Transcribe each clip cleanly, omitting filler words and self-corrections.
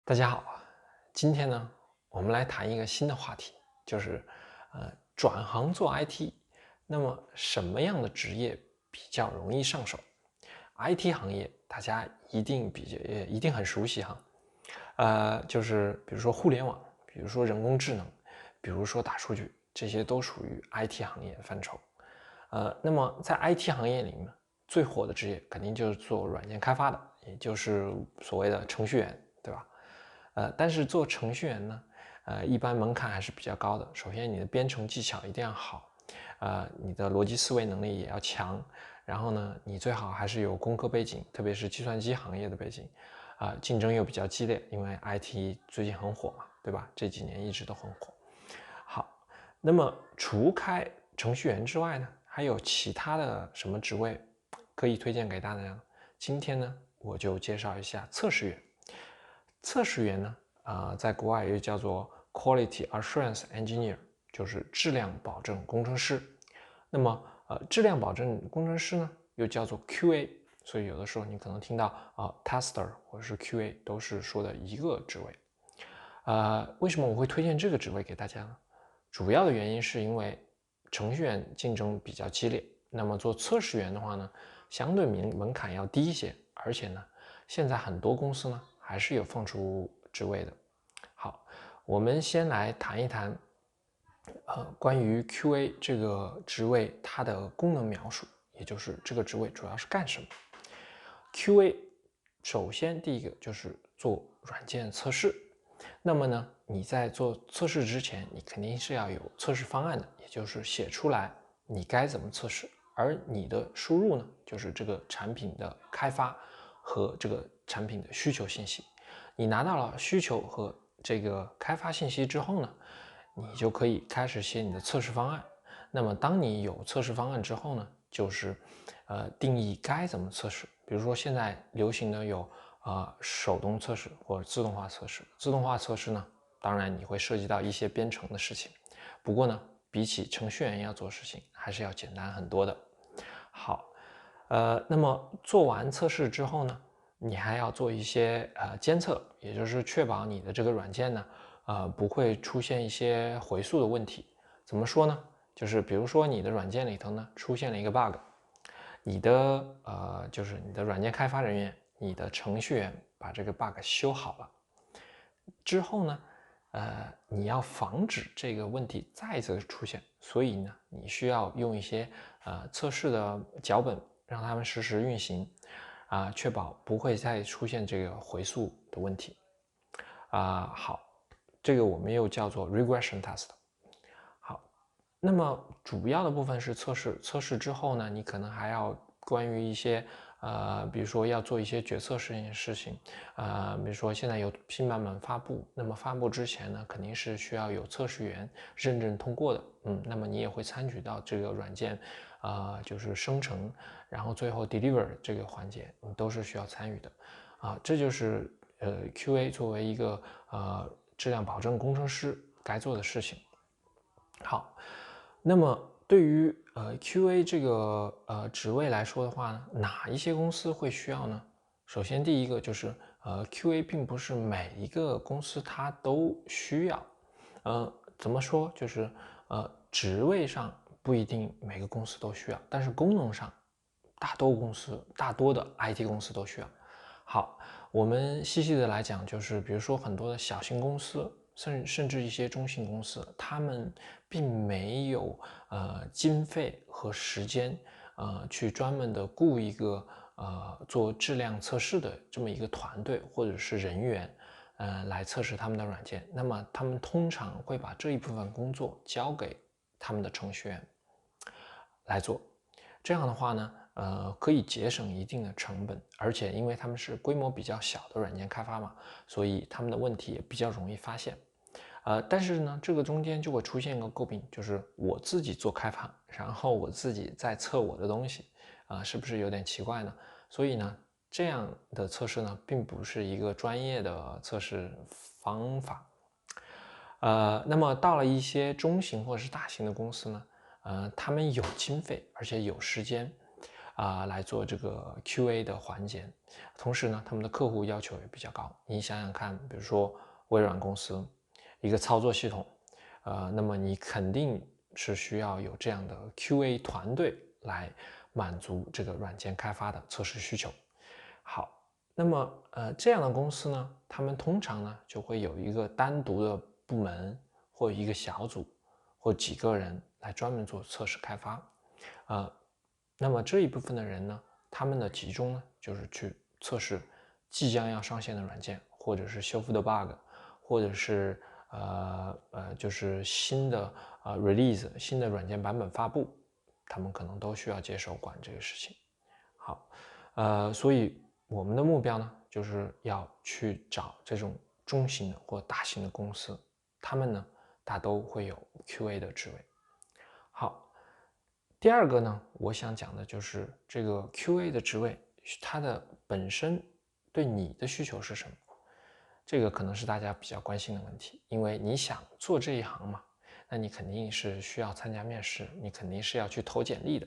大家好，今天呢，我们来谈一个新的话题，就是转行做 IT。那么什么样的职业比较容易上手？IT 行业大家一定很熟悉哈，就是比如说互联网，比如说人工智能，比如说大数据，这些都属于 IT 行业范畴。那么在 IT 行业里面，最火的职业肯定就是做软件开发的，也就是所谓的程序员，对吧？但是做程序员呢，一般门槛还是比较高的。首先，你的编程技巧一定要好，你的逻辑思维能力也要强。然后呢，你最好还是有工科背景，特别是计算机行业的背景，竞争又比较激烈，因为 IT 最近很火嘛，对吧？这几年一直都很火。好，那么除开程序员之外呢，还有其他的什么职位可以推荐给大家呢？今天呢，我就介绍一下测试员。测试员呢，在国外又叫做 Quality Assurance Engineer，就是质量保证工程师。那么，质量保证工程师呢，又叫做 QA，所以有的时候你可能听到Tester 或者是 QA 都是说的一个职位。为什么我会推荐这个职位给大家呢？主要的原因是因为程序员竞争比较激烈，那么做测试员的话呢，相对门槛要低一些，而且呢，现在很多公司呢还是有放出职位的。好，我们先来谈一谈，关于 QA 这个职位它的功能描述，也就是这个职位主要是干什么。QA 首先第一个就是做软件测试，那么呢，你在做测试之前，你肯定是要有测试方案的，也就是写出来你该怎么测试，而你的输入呢，就是这个产品的开发和这个产品的需求信息。你拿到了需求和这个开发信息之后呢，你就可以开始写你的测试方案。那么当你有测试方案之后呢，就是定义该怎么测试。比如说现在流行的有手动测试或者自动化测试。自动化测试呢，当然你会涉及到一些编程的事情，不过呢，比起程序员要做事情，还是要简单很多的。好，那么做完测试之后呢，你还要做一些监测，也就是确保你的这个软件呢，不会出现一些回溯的问题。怎么说呢？就是比如说你的软件里头呢出现了一个 bug，你的就是你的软件开发人员，你的程序员把这个 bug 修好了之后呢，你要防止这个问题再次出现，所以呢，你需要用一些测试的脚本，让他们实时运行，确保不会再出现这个回溯的问题。好，这个我们又叫做 regression test。好，那么主要的部分是测试，测试之后呢，你可能还要关于一些比如说要做一些决策事情，比如说现在有新版本发布，那么发布之前呢，肯定是需要有测试员认证通过的，那么你也会参与到这个软件，就是生成，然后最后 deliver 这个环节，你都是需要参与的，这就是QA 作为一个质量保证工程师该做的事情。好，那么对于QA 这个职位来说的话呢，哪一些公司会需要呢？首先第一个就是QA 并不是每一个公司它都需要，怎么说就是职位上不一定每个公司都需要，但是功能上大多的 IT 公司都需要。好，我们细细的来讲，就是比如说很多的小型公司，甚至一些中型公司，他们并没有经费和时间，去专门的雇一个做质量测试的这么一个团队或者是人员，来测试他们的软件。那么他们通常会把这一部分工作交给他们的程序员来做。这样的话呢，可以节省一定的成本，而且因为他们是规模比较小的软件开发嘛，所以他们的问题也比较容易发现。但是呢，这个中间就会出现一个诟病，就是我自己做开发，然后我自己在测我的东西，是不是有点奇怪呢？所以呢，这样的测试呢，并不是一个专业的测试方法。那么到了一些中型或者是大型的公司呢，他们有经费，而且有时间，来做这个 QA 的环节。同时呢，他们的客户要求也比较高。你想想看，比如说微软公司一个操作系统，那么你肯定是需要有这样的 QA 团队来满足这个软件开发的测试需求。好，那么这样的公司呢，他们通常呢就会有一个单独的部门或一个小组或几个人来专门做测试开发。那么这一部分的人呢，他们的集中呢就是去测试即将要上线的软件，或者是修复的 bug， 或者是就是新的release 新的软件版本发布，他们可能都需要接手管这个事情。好，所以我们的目标呢，就是要去找这种中型的或大型的公司，他们呢大都会有 QA 的职位。好，第二个呢，我想讲的就是这个 QA 的职位，它的本身对你的需求是什么？这个可能是大家比较关心的问题，因为你想做这一行嘛，那你肯定是需要参加面试，你肯定是要去投简历的。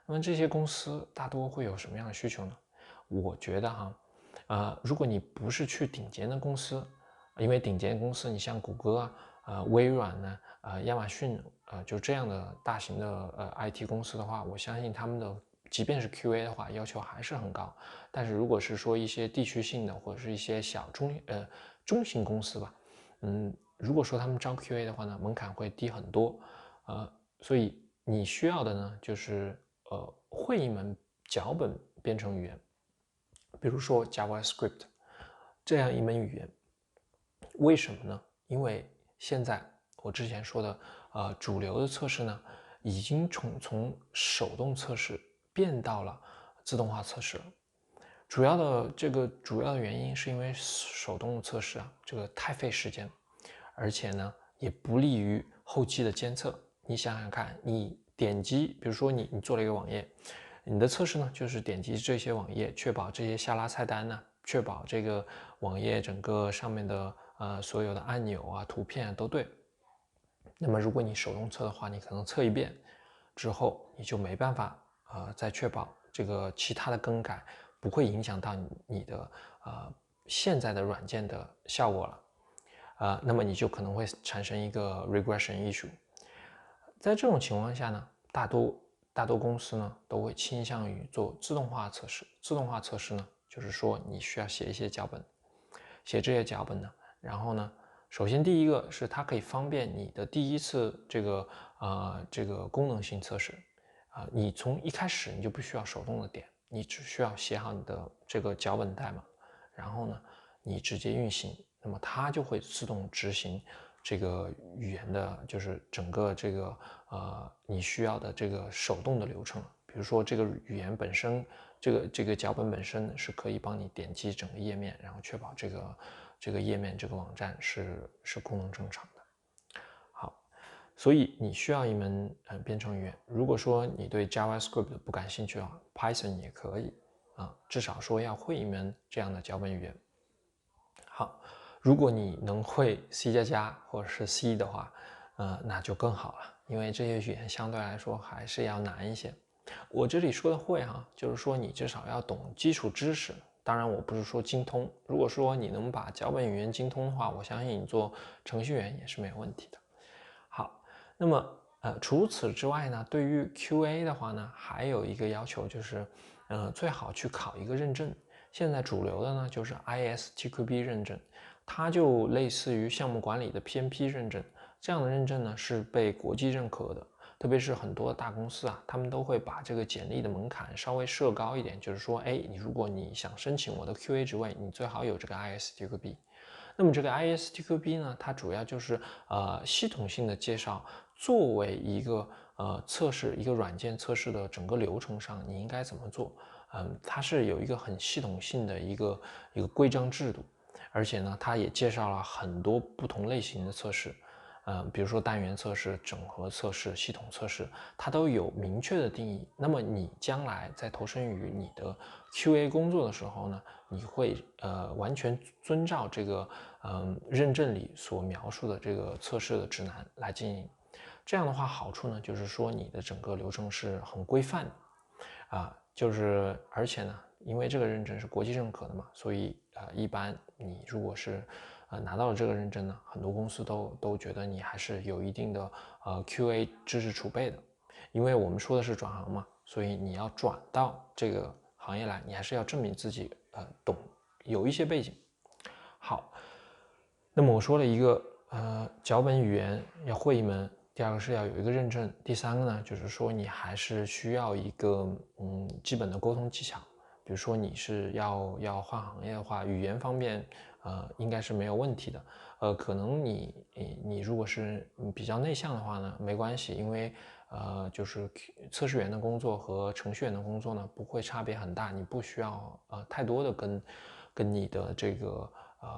那么这些公司大多会有什么样的需求呢？我觉得哈，如果你不是去顶尖的公司，因为顶尖公司你像谷歌微软呢，亚马逊就这样的大型的IT 公司的话，我相信他们的即便是 QA 的话，要求还是很高。但是如果是说一些地区性的或者是一些中型公司吧，如果说他们招 QA 的话呢，门槛会低很多，所以你需要的呢就是会一门脚本编程语言，比如说 JavaScript 这样一门语言。为什么呢？因为现在我之前说的主流的测试呢，已经从手动测试变到了自动化测试了。主要的原因是因为手动的测试这个太费时间，而且呢也不利于后期的监测。你想想看，你点击，比如说你做了一个网页，你的测试呢就是点击这些网页，确保这些下拉菜单呢，确保这个网页整个上面的所有的按钮图片都对。那么如果你手动测的话，你可能测一遍之后，你就没办法再确保这个其他的更改不会影响到你的现在的软件的效果了，那么你就可能会产生一个 regression issue。在这种情况下呢，大多公司呢都会倾向于做自动化测试。自动化测试呢，就是说你需要写一些脚本，写这些脚本呢，然后呢，首先第一个是它可以方便你的第一次这个功能性测试你从一开始你就不需要手动的点，你只需要写好你的这个脚本代码，然后呢，你直接运行，那么它就会自动执行这个语言的，就是整个这个你需要的这个手动的流程。比如说这个语言本身，这个脚本本身是可以帮你点击整个页面，然后确保这个页面这个网站是功能正常的。好，所以你需要一门编程语言。如果说你对 JavaScript 不感兴趣的话 ，Python 也可以至少说要会一门这样的脚本语言。好，如果你能会 C++ 或者是 C 的话，那就更好了，因为这些语言相对来说还是要难一些。我这里说的会就是说你至少要懂基础知识，当然我不是说精通。如果说你能把脚本语言精通的话，我相信你做程序员也是没有问题的。好，那么除此之外呢，对于 QA 的话呢，还有一个要求就是，最好去考一个认证。现在主流的呢就是 ISTQB 认证，它就类似于项目管理的 PMP 认证，这样的认证呢是被国际认可的。特别是很多大公司他们都会把这个简历的门槛稍微设高一点，就是说，如果你想申请我的 QA 职位，你最好有这个 ISTQB。那么这个 ISTQB 呢，它主要就是系统性的介绍，作为一个测试一个软件测试的整个流程上，你应该怎么做？它是有一个很系统性的一个规章制度，而且呢，它也介绍了很多不同类型的测试。比如说单元测试、整合测试、系统测试，它都有明确的定义。那么你将来在投身于你的 QA 工作的时候呢，你会完全遵照这个认证里所描述的这个测试的指南来进行。这样的话，好处呢就是说你的整个流程是很规范的而且呢，因为这个认证是国际认可的嘛，所以一般你如果是拿到了这个认证呢，很多公司都觉得你还是有一定的QA 知识储备的，因为我们说的是转行嘛，所以你要转到这个行业来，你还是要证明自己懂，有一些背景。好，那么我说了一个脚本语言要会一门，第二个是要有一个认证，第三个呢就是说你还是需要一个基本的沟通技巧。比如说你是要换行业的话，语言方面应该是没有问题的。可能你如果是比较内向的话呢，没关系，因为就是测试员的工作和程序员的工作呢不会差别很大，你不需要太多的跟你的这个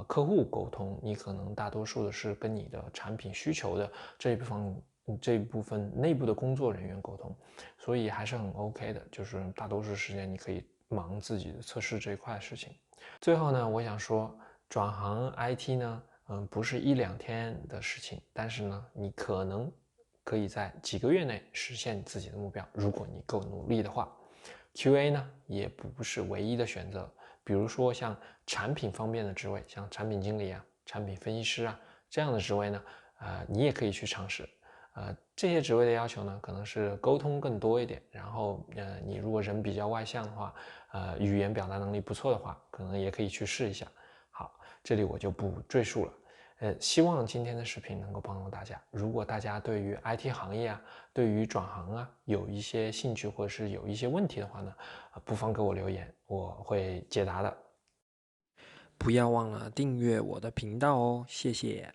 客户沟通，你可能大多数的是跟你的产品需求的这一部分内部的工作人员沟通，所以还是很 OK 的，就是大多数时间你可以忙自己的测试这一块的事情。最后呢，我想说，转行 IT 呢，不是一两天的事情，但是呢，你可能可以在几个月内实现自己的目标，如果你够努力的话。QA 呢，也不是唯一的选择，比如说像产品方面的职位，像产品经理啊、产品分析师啊这样的职位呢，你也可以去尝试。这些职位的要求呢，可能是沟通更多一点，然后你如果人比较外向的话，语言表达能力不错的话，可能也可以去试一下。好，这里我就不赘述了。希望今天的视频能够帮到大家。如果大家对于 IT 行业啊，对于转行啊有一些兴趣或者是有一些问题的话呢，不妨给我留言，我会解答的。不要忘了订阅我的频道哦，谢谢。